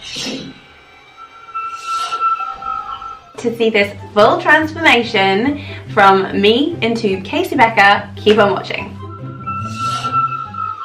To see this full transformation from me into Casey Becker, keep on watching.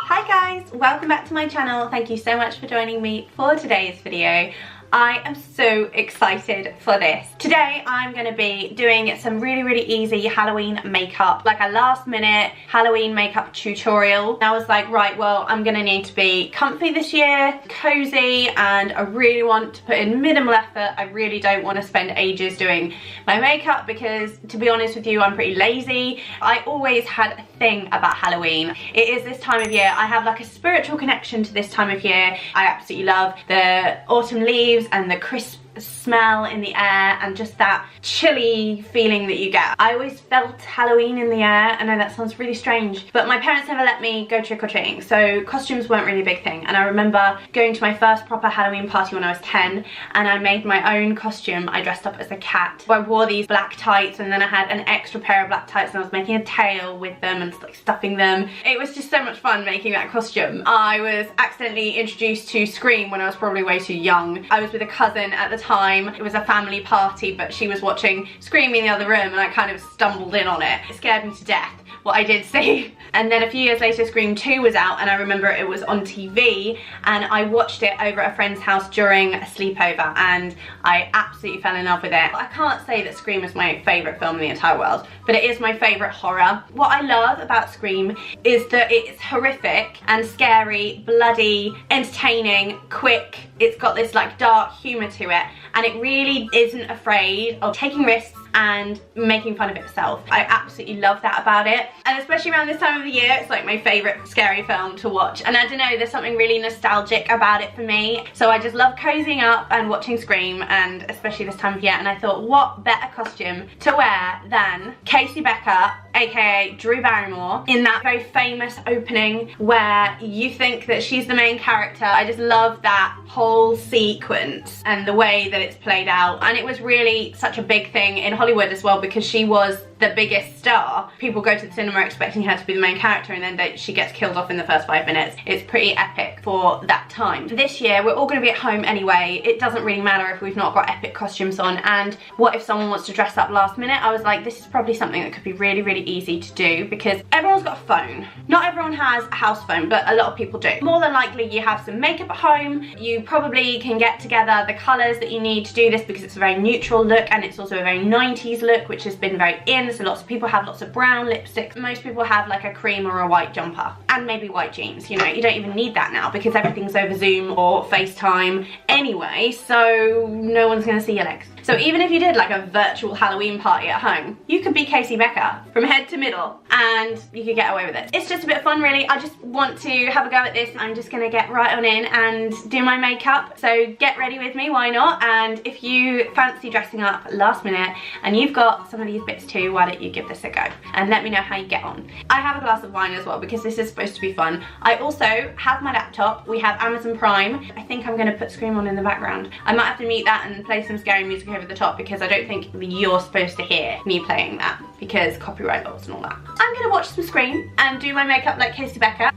Hi guys, welcome back to my channel. Thank you so much for joining me for today's video. I am so excited for this. Today I'm going to be doing some really easy Halloween makeup, like a last minute Halloween makeup tutorial. And I was like, right, well, I'm going to need to be comfy this year, cozy, and I really want to put in minimal effort. I really don't want to spend ages doing my makeup because, to be honest with you, I'm pretty lazy. I always had a thing about Halloween. It is this time of year. I have like a spiritual connection to this time of year. I absolutely love the autumn leaves and the crisp smell in the air and just that chilly feeling that you get. I always felt Halloween in the air. I know that sounds really strange, but my parents never let me go trick-or-treating, so costumes weren't really a big thing. And I remember going to my first proper Halloween party when I was 10, and I made my own costume. I dressed up as a cat. I wore these black tights, and then I had an extra pair of black tights, and I was making a tail with them and like stuffing them. It was just so much fun making that costume. I was accidentally introduced to Scream when I was probably way too young. I was with a cousin at the time. It was a family party, but she was watching Scream in the other room and I kind of stumbled in on it. It scared me to death what I did see. And then a few years later Scream 2 was out, and I remember it was on TV, and I watched it over at a friend's house during a sleepover, and I absolutely fell in love with it. I can't say that Scream is my favourite film in the entire world, but it is my favourite horror. What I love about Scream is that it's horrific and scary, bloody, entertaining, quick. It's got this like dark humour to it, and it really isn't afraid of taking risks and making fun of itself. I absolutely love that about it, and especially around this time of the year, it's like my favourite scary film to watch. And I don't know, there's something really nostalgic about it for me, so I just love cozying up and watching Scream, and especially this time of year. And I thought, what better costume to wear than Casey Becker, aka Drew Barrymore, in that very famous opening where you think that she's the main character. I just love that whole sequence and the way that it's played out, and it was really such a big thing in Hollywood as well, because she was the biggest star. People go to the cinema expecting her to be the main character, and then she gets killed off in the first 5 minutes. It's pretty epic for that time. This year we're all going to be at home anyway. It doesn't really matter if we've not got epic costumes on, and what if someone wants to dress up last minute? I was like, this is probably something that could be really easy to do, because everyone's got a phone. Not everyone has a house phone, but a lot of people do. More than likely you have some makeup at home. You probably can get together the colours that you need to do this, because it's a very neutral look, and it's also a very 90s look, which has been very in. So lots of people have lots of brown lipsticks. Most people have like a cream or a white jumper, and maybe white jeans. You know, you don't even need that now because everything's over Zoom or FaceTime anyway, so no one's gonna see your legs. So even if you did like a virtual Halloween party at home, you could be Casey Becker from head to middle, and you could get away with it. It's just a bit of fun, really. I just want to have a go at this. I'm just gonna get right on in and do my makeup, so get ready with me, why not? And if you fancy dressing up last minute and you've got some of these bits too, why don't you give this a go and let me know how you get on. I have a glass of wine as well because this is supposed to be fun. I also have my laptop. We have Amazon Prime. I think I'm gonna put Scream on in the background. I might have to mute that and play some scary music over the top, because I don't think you're supposed to hear me playing that because copyright laws and all that. I'm gonna watch some Scream and do my makeup like Casey Becker.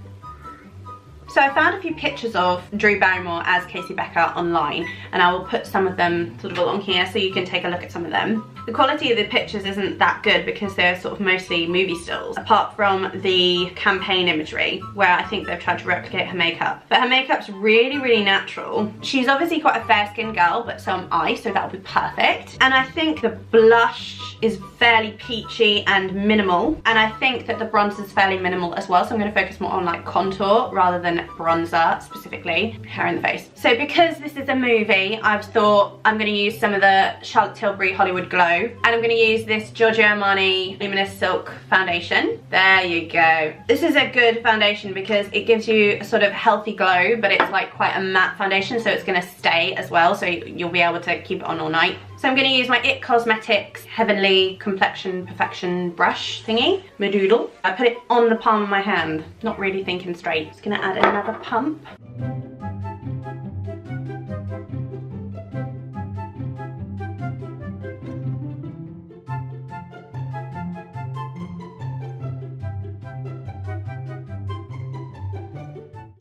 So I found a few pictures of Drew Barrymore as Casey Becker online, and I will put some of them sort of along here so you can take a look at some of them. The quality of the pictures isn't that good because they're sort of mostly movie stills, apart from the campaign imagery where I think they've tried to replicate her makeup. But her makeup's really natural. She's obviously quite a fair-skinned girl, but so am I, so that'll be perfect. And I think the blush is fairly peachy and minimal, and I think that the bronzer's fairly minimal as well, so I'm going to focus more on like contour rather than bronzer specifically, hair in the face. So because this is a movie, I've thought I'm going to use some of the Charlotte Tilbury Hollywood Glow, and I'm going to use this Giorgio Armani Luminous Silk foundation. There you go. This is a good foundation because it gives you a sort of healthy glow, but it's like quite a matte foundation, so it's going to stay as well, so you'll be able to keep it on all night. So I'm going to use my IT Cosmetics Heavenly Complexion Perfection brush thingy, Medoodle. I put it on the palm of my hand, not really thinking straight. Just going to add another pump.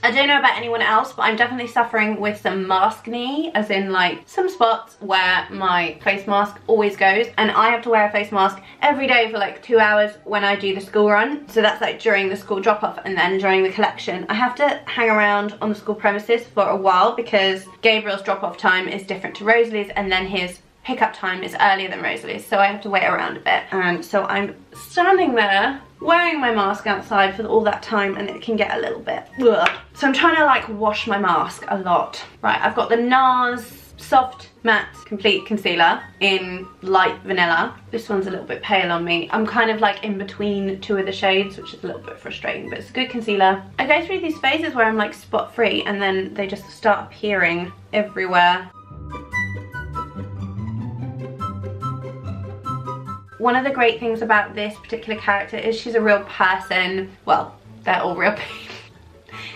I don't know about anyone else, but I'm definitely suffering with some maskne, as in like some spots where my face mask always goes, and I have to wear a face mask every day for like 2 hours when I do the school run. So that's like during the school drop off, and then during the collection I have to hang around on the school premises for a while because Gabriel's drop off time is different to Rosalie's, and then his pickup time is earlier than Rosalie's, so I have to wait around a bit. And so I'm standing there wearing my mask outside for all that time, and it can get a little bit ugh. So I'm trying to like wash my mask a lot. Right, I've got the NARS Soft Matte Complete Concealer in light vanilla. This one's a little bit pale on me. I'm kind of like in between two of the shades, which is a little bit frustrating, but it's a good concealer. I go through these phases where I'm like spot free, and then they just start appearing everywhere. One of the great things about this particular character is she's a real person. Well, they're all real people.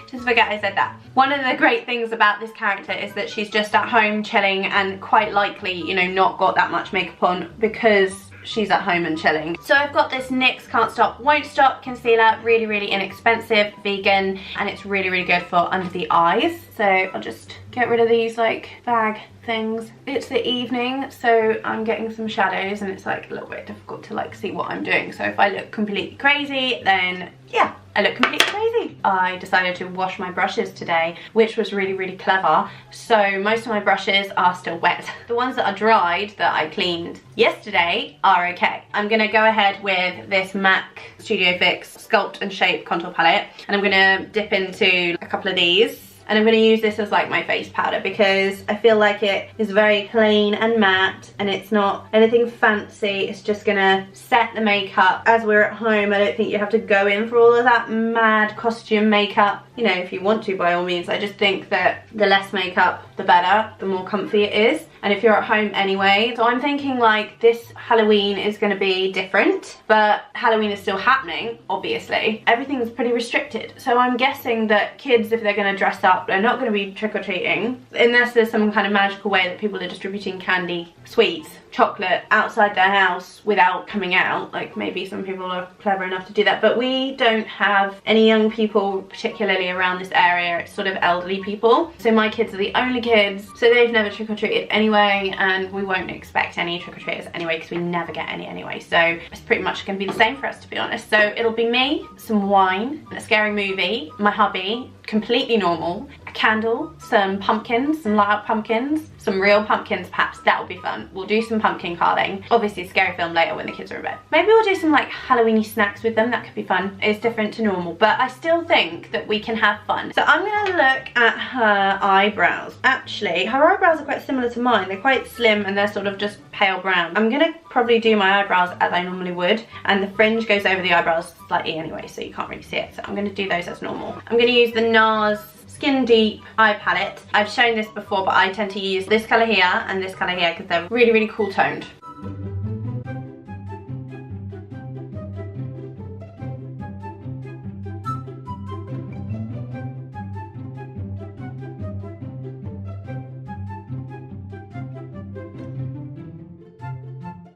Just forget I said that. One of the great things about this character is that she's just at home chilling, and quite likely, you know, not got that much makeup on because she's at home and chilling. So I've got this NYX Can't Stop Won't Stop concealer, really inexpensive, vegan, and it's really good for under the eyes. So I'll just get rid of these like bag things. It's the evening, so I'm getting some shadows, and it's like a little bit difficult to like see what I'm doing. So if I look completely crazy, then yeah, I look completely crazy. I decided to wash my brushes today, which was really clever. So most of my brushes are still wet. The ones that are dried that I cleaned yesterday are okay. I'm gonna go ahead with this MAC Studio Fix Sculpt and Shape contour palette, and I'm gonna dip into a couple of these. And I'm going to use this as like my face powder because I feel like it is very plain and matte, and it's not anything fancy. It's just going to set the makeup. As we're at home, I don't think you have to go in for all of that mad costume makeup. You know, if you want to, by all means. I just think that the less makeup, the better, the more comfy it is. And if you're at home anyway. So I'm thinking like this Halloween is going to be different, but Halloween is still happening, obviously. Everything's pretty restricted. So I'm guessing that kids, if they're going to dress up, they're not going to be trick-or-treating unless there's some kind of magical way that people are distributing candy, sweets, chocolate outside their house without coming out. Like maybe some people are clever enough to do that, but we don't have any young people particularly around this area. It's sort of elderly people. So my kids are the only kids, so they've never trick-or-treated anyway, and we won't expect any trick-or-treaters anyway because we never get any anyway. So it's pretty much going to be the same for us, to be honest. So it'll be me, some wine, a scary movie, my hubby, completely normal, a candle, some pumpkins, some light up pumpkins, some real pumpkins perhaps. That will be fun. We'll do some pumpkin carving. Obviously a scary film later when the kids are in bed. Maybe we'll do some like Halloweeny snacks with them. That could be fun. It's different to normal, but I still think that we can have fun. So I'm gonna look at her eyebrows. Actually, her eyebrows are quite similar to mine. They're quite slim and they're sort of just pale brown. I'm gonna probably do my eyebrows as I normally would, and the fringe goes over the eyebrows slightly anyway, so you can't really see it. So I'm gonna do those as normal. I'm gonna use the NARS Skin Deep eye palette. I've shown this before, but I tend to use this colour here and this colour here because they're really cool toned.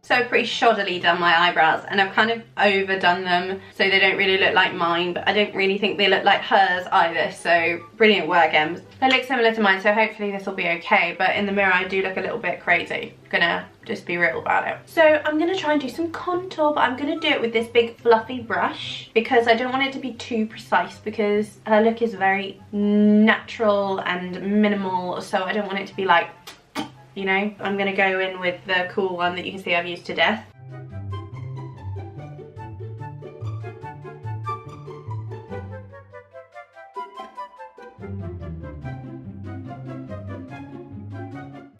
So I've pretty shoddily done my eyebrows, and I've kind of overdone them so they don't really look like mine, but I don't really think they look like hers either. So brilliant work, Ems. They look similar to mine, so hopefully this will be okay, but in the mirror I do look a little bit crazy. Gonna just be real about it. So I'm gonna try and do some contour, but I'm gonna do it with this big fluffy brush because I don't want it to be too precise, because her look is very natural and minimal, so I don't want it to be like, you know. I'm gonna go in with the cool one that you can see I've used to death.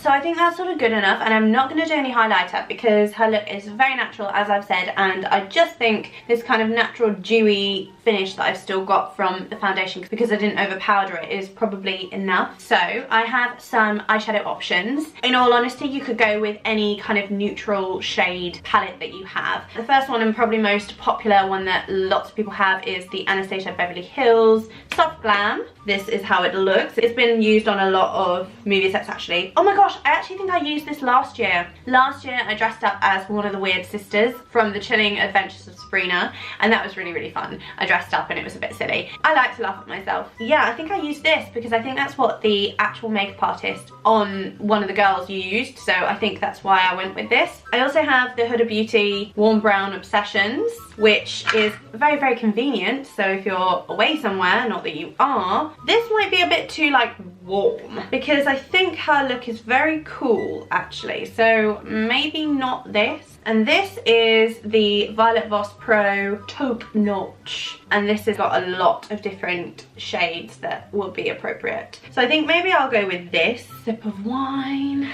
So I think that's sort of good enough, and I'm not going to do any highlighter because her look is very natural, as I've said, and I just think this kind of natural dewy finish that I've still got from the foundation, because I didn't overpowder it, is probably enough. So I have some eyeshadow options. In all honesty, you could go with any kind of neutral shade palette that you have. The first one, and probably most popular one that lots of people have, is the Anastasia Beverly Hills Soft Glam. This is how it looks. It's been used on a lot of movie sets actually. Oh my gosh, I actually think I used this last year. Last year I dressed up as one of the weird sisters from The Chilling Adventures of Sabrina, and that was really fun. I dressed dressed up and it was a bit silly. I like to laugh at myself. Yeah, I think I used this because I think that's what the actual makeup artist on one of the girls used, so I think that's why I went with this. I also have the Huda Beauty Warm Brown Obsessions, which is very, very convenient, so if you're away somewhere, not that you are, this might be a bit too like warm because I think her look is very cool actually, so maybe not this. And this is the Violet Voss Pro Taupe Notch, and this has got a lot of different shades that will be appropriate. So I think maybe I'll go with this. Sip of wine.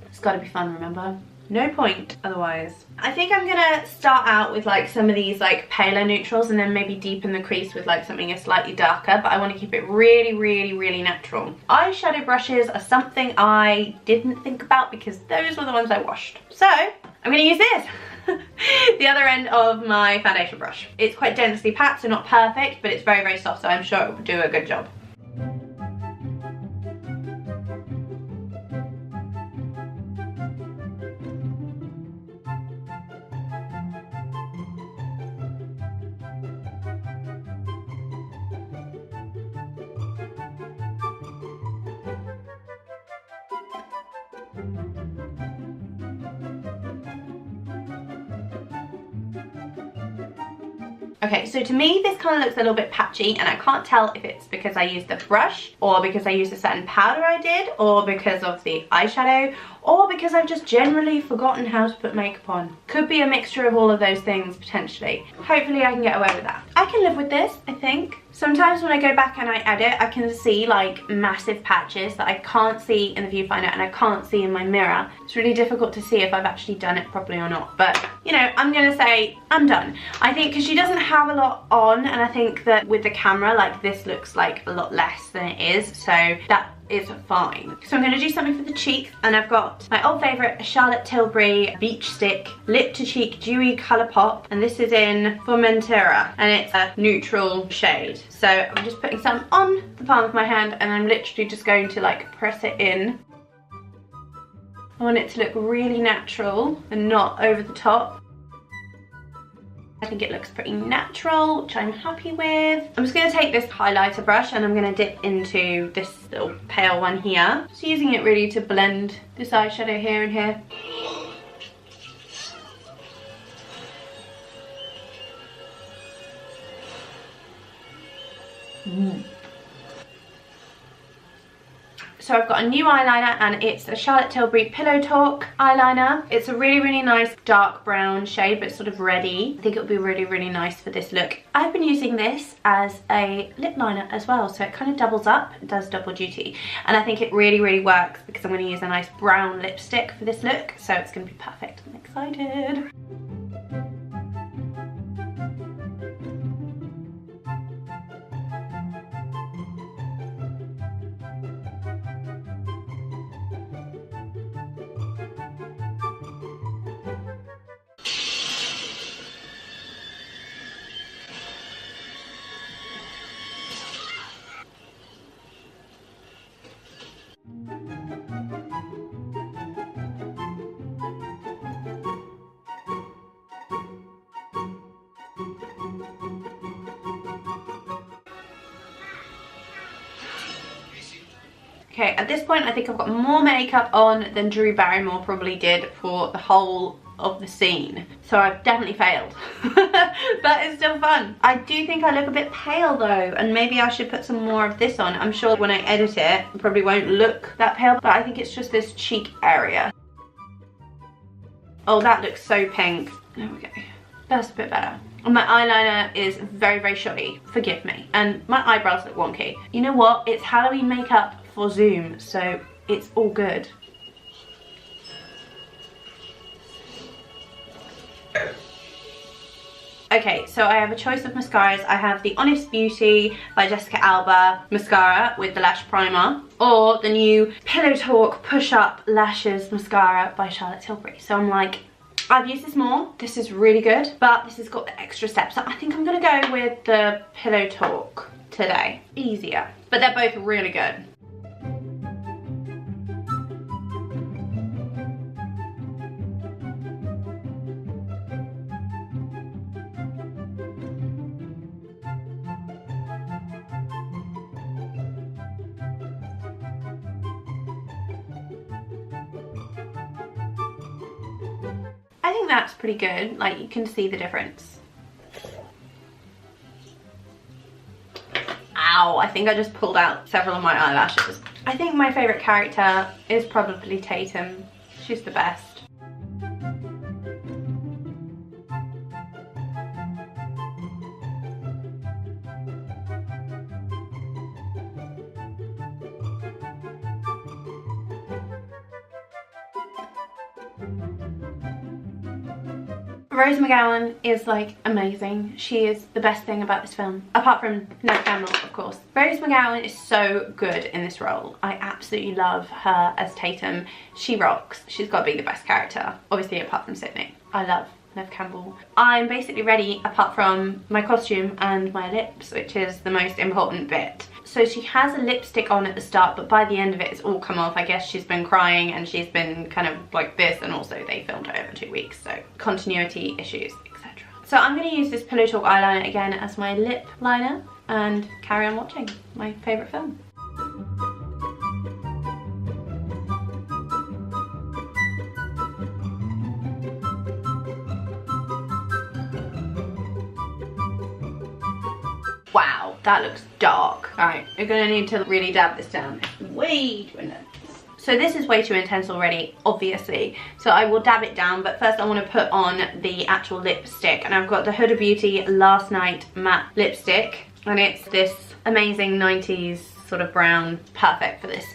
It's got to be fun, remember? No point otherwise. I think I'm gonna start out with like some of these like paler neutrals and then maybe deepen the crease with like something slightly darker, but I want to keep it really, really, really natural. Eyeshadow brushes are something I didn't think about because those were the ones I washed. So I'm gonna use this. The other end of my foundation brush. It's quite densely packed, so not perfect, but it's very, very soft, so I'm sure it will do a good job. Okay, so to me this kind of looks a little bit patchy and I can't tell if it's because I used the brush or because I used a certain powder I did or because of the eyeshadow or because I've just generally forgotten how to put makeup on. Could be a mixture of all of those things potentially. Hopefully I can get away with that. I can live with this, I think. Sometimes when I go back and I edit, I can see like massive patches that I can't see in the viewfinder and I can't see in my mirror. It's really difficult to see if I've actually done it properly or not. But, you know, I'm gonna say I'm done. I think because she doesn't have a lot on, and I think that with the camera, like this looks like a lot less than it is. So that is fine. So I'm going to do something for the cheeks, and I've got my old favourite Charlotte Tilbury Beach Stick Lip to Cheek Dewy Colour Pop, and this is in Formentera and it's a neutral shade. So I'm just putting some on the palm of my hand and I'm literally just going to like press it in. I want it to look really natural and not over the top. I think it looks pretty natural, which I'm happy with. I'm just going to take this highlighter brush and I'm going to dip into this little pale one here. Just using it really to blend this eyeshadow here and here. So I've got a new eyeliner and it's a Charlotte Tilbury Pillow Talk eyeliner. It's a really, really nice dark brown shade, but it's sort of reddy. I think it would be really, really nice for this look. I've been using this as a lip liner as well, so it kind of doubles up, it does double duty. And I think it really, really works because I'm going to use a nice brown lipstick for this look, so it's going to be perfect. I'm excited. Okay, at this point I think I've got more makeup on than Drew Barrymore probably did for the whole of the scene. So I've definitely failed. But it's still fun. I do think I look a bit pale though, and maybe I should put some more of this on. I'm sure when I edit it probably won't look that pale, but I think it's just this cheek area. Oh, that looks so pink. There we go. That's a bit better. And my eyeliner is very, very shoddy. Forgive me. And my eyebrows look wonky. You know what? It's Halloween makeup for Zoom, so it's all good. Okay, so I have a choice of mascaras. I have the Honest Beauty by Jessica Alba mascara with the lash primer, or the new Pillow Talk Push Up Lashes mascara by Charlotte Tilbury. So I'm like, I've used this more. This is really good, but this has got the extra steps. So I think I'm gonna go with the Pillow Talk today. Easier, but they're both really good. I think that's pretty good. Like, you can see the difference. Ow, I think I just pulled out several of my eyelashes. I think my favourite character is probably Tatum. She's the best. Rose McGowan is like amazing. She is the best thing about this film, apart from Neve Campbell, of course. Rose McGowan is so good in this role. I absolutely love her as Tatum. She rocks. She's got to be the best character, obviously, apart from Sydney. I love Neve Campbell. I'm basically ready apart from my costume and my lips, which is the most important bit. So she has a lipstick on at the start, but by the end of it, it's all come off. I guess she's been crying and she's been kind of like this, and also they filmed it over 2 weeks, so continuity issues, etc. So I'm going to use this Pillow Talk eyeliner again as my lip liner and carry on watching my favourite film. Wow, that looks dark. Alright, you're gonna need to really dab this down. It's way too intense. So this is way too intense already, obviously. So I will dab it down, but first I want to put on the actual lipstick. And I've got the Huda Beauty Last Night matte lipstick. And it's this amazing 90s sort of brown. Perfect for this.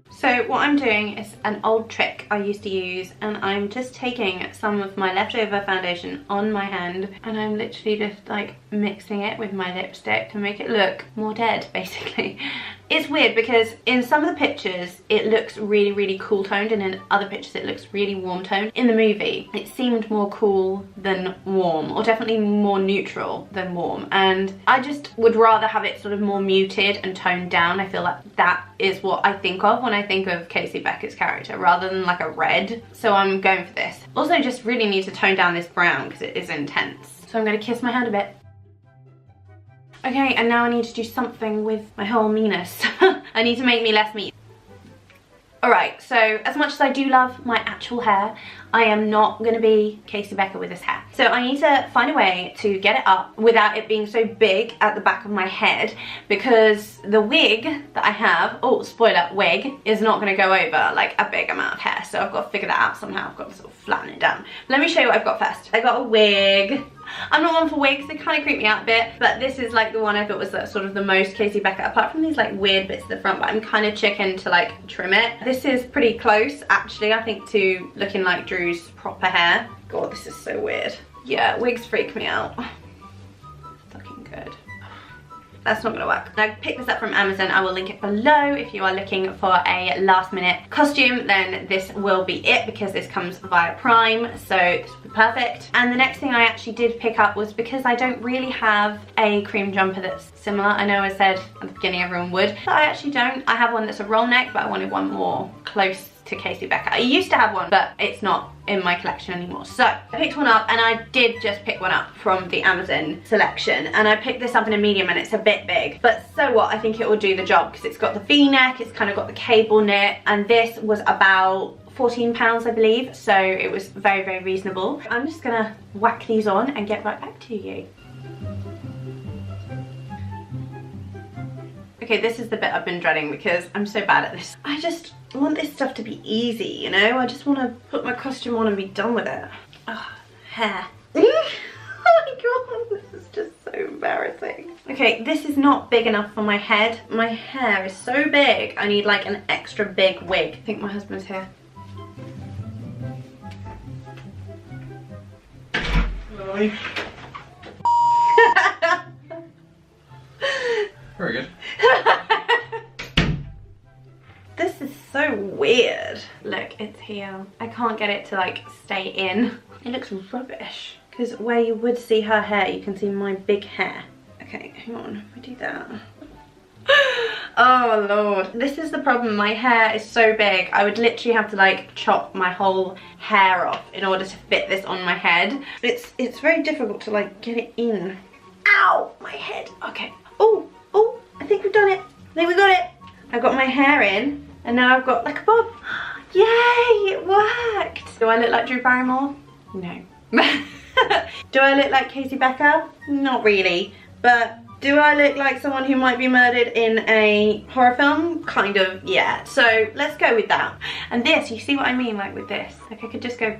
So what I'm doing is an old trick I used to use, and I'm just taking some of my leftover foundation on my hand and I'm literally just like mixing it with my lipstick to make it look more dead, basically. It's weird because in some of the pictures it looks really, really cool toned, and in other pictures it looks really warm toned. In the movie it seemed more cool than warm, or definitely more neutral than warm, and I just would rather have it sort of more muted and toned down. I feel like that is what I think of when I think of Casey Becker's character, rather than like a red. So I'm going for this. Also just really need to tone down this brown because it is intense. So I'm going to kiss my hand a bit. Okay, and now I need to do something with my whole meanness. I need to make me less mean. Alright, so as much as I do love my actual hair, I am not going to be Casey Becker with this hair. So I need to find a way to get it up without it being so big at the back of my head, because the wig that I have, oh spoiler, wig, is not going to go over like a big amount of hair. So I've got to figure that out somehow. I've got to sort of flatten it down. Let me show you what I've got first. I got a wig. I'm not one for wigs, they kind of creep me out a bit, but this is like the one I thought was sort of the most Casey Becker, apart from these like weird bits at the front, but I'm kind of chicken to like trim it. This is pretty close actually, I think, to looking like Drew's proper hair. God, this is so weird. Yeah, wigs freak me out. Fucking good. That's not gonna work. I picked this up from Amazon. I will link it below. If you are looking for a last minute costume, then this will be it, because this comes via Prime, so this will be perfect. And the next thing I actually did pick up was, because I don't really have a cream jumper that's similar. I know I said at the beginning everyone would, but I actually don't. I have one that's a roll neck, but I wanted one more close to Casey Becker. I used to have one, but it's not in my collection anymore. So I picked one up, and I did just pick one up from the Amazon selection, and I picked this up in a medium, and it's a bit big, but so what, I think it will do the job, because it's got the V-neck, it's kind of got the cable knit, and this was about £14 I believe, so it was very, very reasonable. I'm just gonna whack these on and get right back to you. Okay, this is the bit I've been dreading because I'm so bad at this. I just want this stuff to be easy, you know? I just want to put my costume on and be done with it. Oh, hair. Oh my god, this is just so embarrassing. Okay, this is not big enough for my head. My hair is so big, I need like an extra big wig. I think my husband's here. Hello. Very good. This is so weird. Look, it's here. I can't get it to like stay in. It looks rubbish, because where you would see her hair, you can see my big hair. Okay, hang on, if we do that. Oh lord, this is the problem. My hair is so big, I would literally have to like chop my whole hair off in order to fit this on my head. It's very difficult to like get it in. Ow, my head. Okay. Oh, I think we've done it. I think we got it. I got my hair in and now I've got like a bob. Yay, it worked. Do I look like Drew Barrymore? No. Do I look like Casey Becker? Not really. But do I look like someone who might be murdered in a horror film? Kind of, yeah. So let's go with that. And this, you see what I mean, like with this? Like I could just go.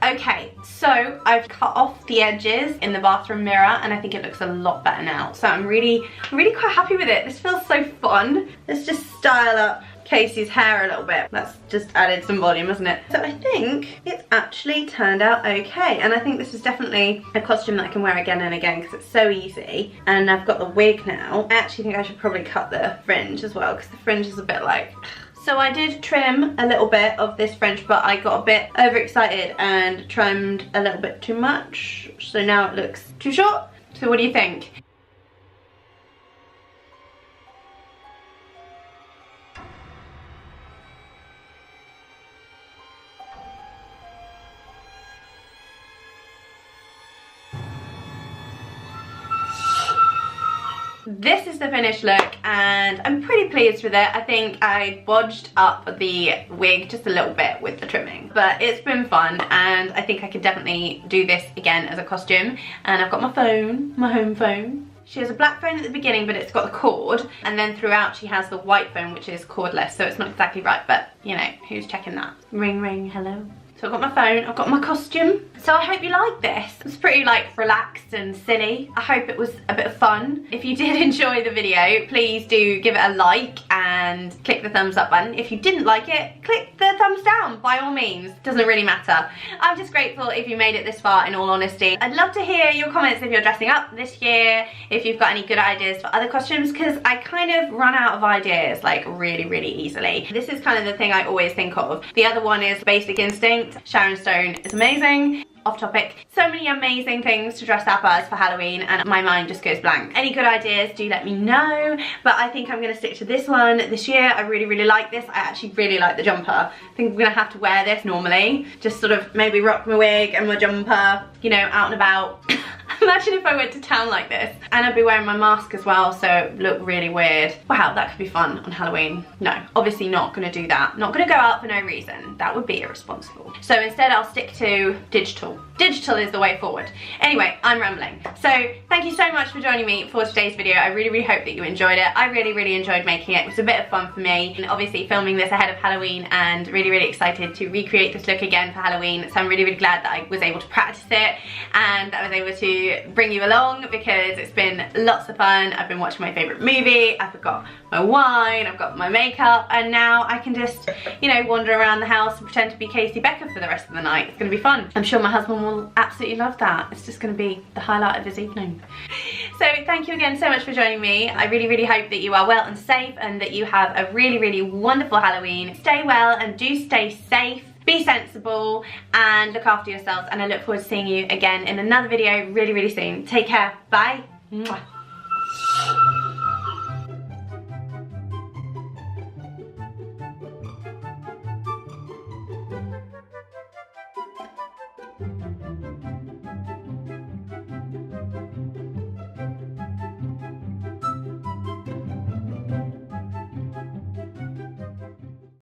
Okay, so I've cut off the edges in the bathroom mirror and I think it looks a lot better now. So I'm really quite happy with it. This feels so fun. Let's just style up Casey's hair a little bit. That's just added some volume, hasn't it? So I think it's actually turned out okay. And I think this is definitely a costume that I can wear again and again because it's so easy. And I've got the wig now. I actually think I should probably cut the fringe as well because the fringe is a bit like... So I did trim a little bit of this fringe, but I got a bit overexcited and trimmed a little bit too much. So now it looks too short. So what do you think? This is the finished look and I'm pretty pleased with it. I think I bodged up the wig just a little bit with the trimming, but it's been fun and I think I could definitely do this again as a costume. And I've got my phone, my home phone. She has a black phone at the beginning, but it's got the cord, and then throughout she has the white phone, which is cordless, so it's not exactly right, but you know, who's checking that? Ring ring, hello. So I've got my phone, I've got my costume. So I hope you like this. It's pretty like relaxed and silly. I hope it was a bit of fun. If you did enjoy the video, please do give it a like and click the thumbs up button. If you didn't like it, click the thumbs down by all means. Doesn't really matter. I'm just grateful if you made it this far, in all honesty. I'd love to hear your comments if you're dressing up this year, if you've got any good ideas for other costumes, because I kind of run out of ideas like really easily. This is kind of the thing I always think of. The other one is Basic Instinct. Sharon Stone is amazing. Off topic. So many amazing things to dress up as for Halloween and my mind just goes blank. Any good ideas, do let me know. But I think I'm going to stick to this one this year. I really like this. I actually really like the jumper. I think I'm going to have to wear this normally. Just sort of maybe rock my wig and my jumper, you know, out and about. Imagine if I went to town like this. And I'd be wearing my mask as well, so it would look really weird. Wow, that could be fun on Halloween. No, obviously not gonna do that. Not gonna go out for no reason. That would be irresponsible. So instead I'll stick to digital. Digital is the way forward. Anyway, I'm rambling. So thank you so much for joining me for today's video. I really hope that you enjoyed it. I really enjoyed making it. It was a bit of fun for me. And obviously filming this ahead of Halloween and really excited to recreate this look again for Halloween. So I'm really glad that I was able to practice it and that I was able to bring you along because it's been lots of fun. I've been watching my favorite movie, I've got my wine, I've got my makeup, and now I can just, you know, wander around the house and pretend to be Casey Becker for the rest of the night. It's gonna be fun. I'm sure my husband will absolutely love that. It's just gonna be the highlight of his evening. So thank you again so much for joining me. I really hope that you are well and safe and that you have a really wonderful Halloween. Stay well and do stay safe. Be sensible and look after yourselves, and I look forward to seeing you again in another video really soon. Take care. Bye. Mwah.